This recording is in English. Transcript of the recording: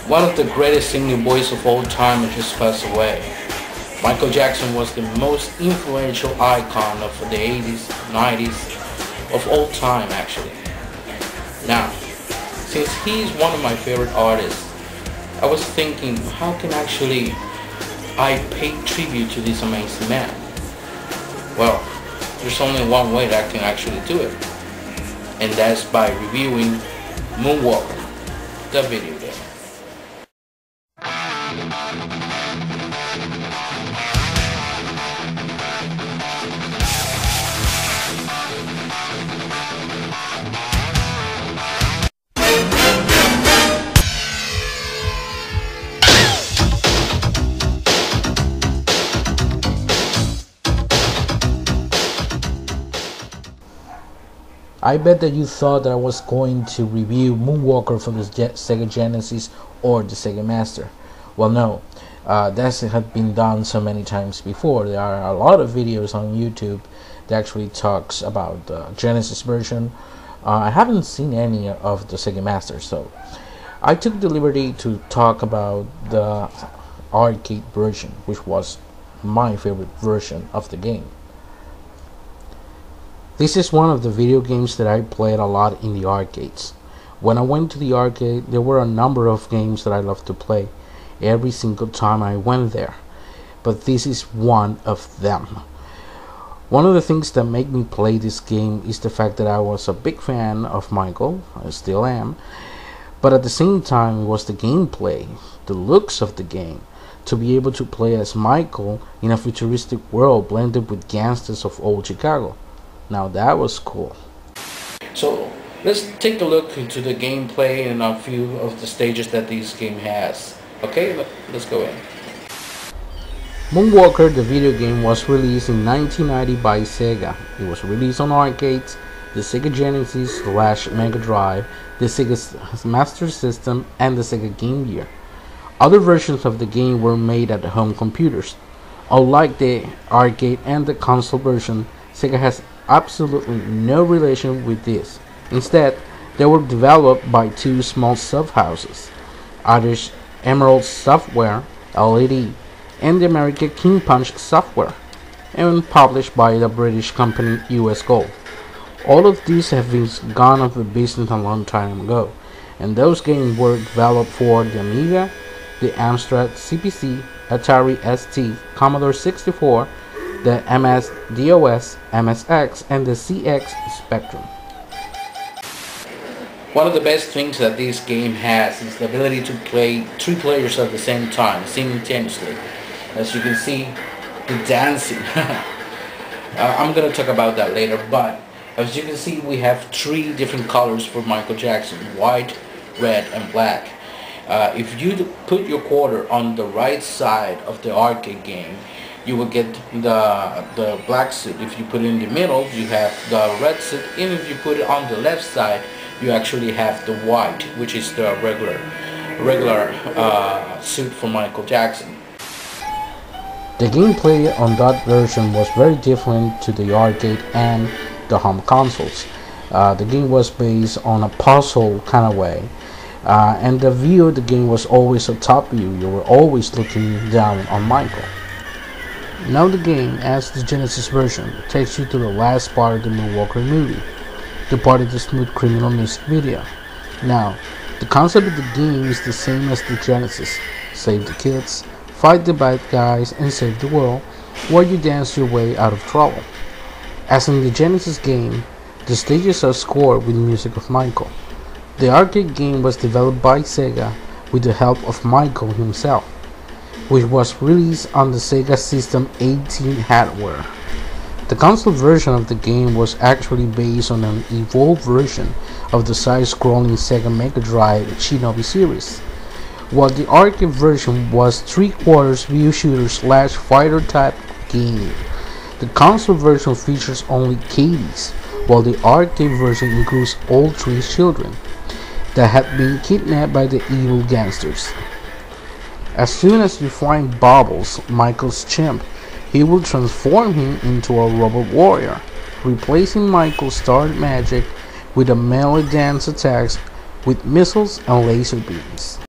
One of the greatest singing boys of all time just passed away. Michael Jackson was the most influential icon of the 80s, 90s, of all time actually. Now, since he's one of my favorite artists, I was thinking, how can actually I pay tribute to this amazing man? Well, there's only one way that I can actually do it, and that's by reviewing MOONWALKER, the video game. I bet that you thought that I was going to review MOONWALKER for the Sega Genesis or the Sega Master. Well, no, that had been done so many times before. There are a lot of videos on YouTube that actually talks about the Genesis version. I haven't seen any of the Sega Master, so I took the liberty to talk about the arcade version, which was my favorite version of the game. This is one of the video games that I played a lot in the arcades. When I went to the arcade, there were a number of games that I loved to play every single time I went there, but this is one of them. One of the things that made me play this game is the fact that I was a big fan of Michael, I still am, but at the same time it was the gameplay, the looks of the game, to be able to play as Michael in a futuristic world blended with gangsters of old Chicago. Now that was cool. So let's take a look into the gameplay and a few of the stages that this game has. Okay, let's go in. MOONWALKER, the video game, was released in 1990 by Sega. It was released on arcades, the Sega Genesis / Mega Drive, the Sega Master System, and the Sega Game Gear. Other versions of the game were made at home computers. Unlike the arcade and the console version, Sega has absolutely no relation with this. Instead, they were developed by two small sub-houses, either Emerald Software, LED, and the American King Punch Software, and published by the British company US Gold. All of these have been gone out of business a long time ago, and those games were developed for the Amiga, the Amstrad CPC, Atari ST, Commodore 64, the MS-DOS, MSX, and the CX Spectrum. One of the best things that this game has is the ability to play 3 players at the same time, simultaneously. As you can see, the dancing. I'm going to talk about that later, but as you can see, we have 3 different colors for Michael Jackson: white, red, and black. If you put your quarter on the right side of the arcade game, you will get the black suit. If you put it in the middle, you have the red suit, and if you put it on the left side, you actually have the white, which is the regular suit for Michael Jackson. The gameplay on that version was very different to the arcade and the home consoles. The game was based on a puzzle kind of way, and the view of the game was always a top view. You were always looking down on Michael. Now the game, as the Genesis version, takes you to the last part of the MOONWALKER movie, the part of the Smooth Criminal music video. Now, the concept of the game is the same as the Genesis: save the kids, fight the bad guys, and save the world, while you dance your way out of trouble. As in the Genesis game, the stages are scored with music of Michael. The arcade game was developed by Sega with the help of Michael himself, which was released on the Sega System 18 hardware. The console version of the game was actually based on an evolved version of the side-scrolling Sega Mega Drive Shinobi series, while the arcade version was 3/4 view shooter / fighter type game. The console version features only Katie's, while the arcade version includes all 3 children that had been kidnapped by the evil gangsters. As soon as you find Bubbles, Michael's chimp, he will transform him into a robot warrior, replacing Michael's starred magic with a melee dance attacks with missiles and laser beams.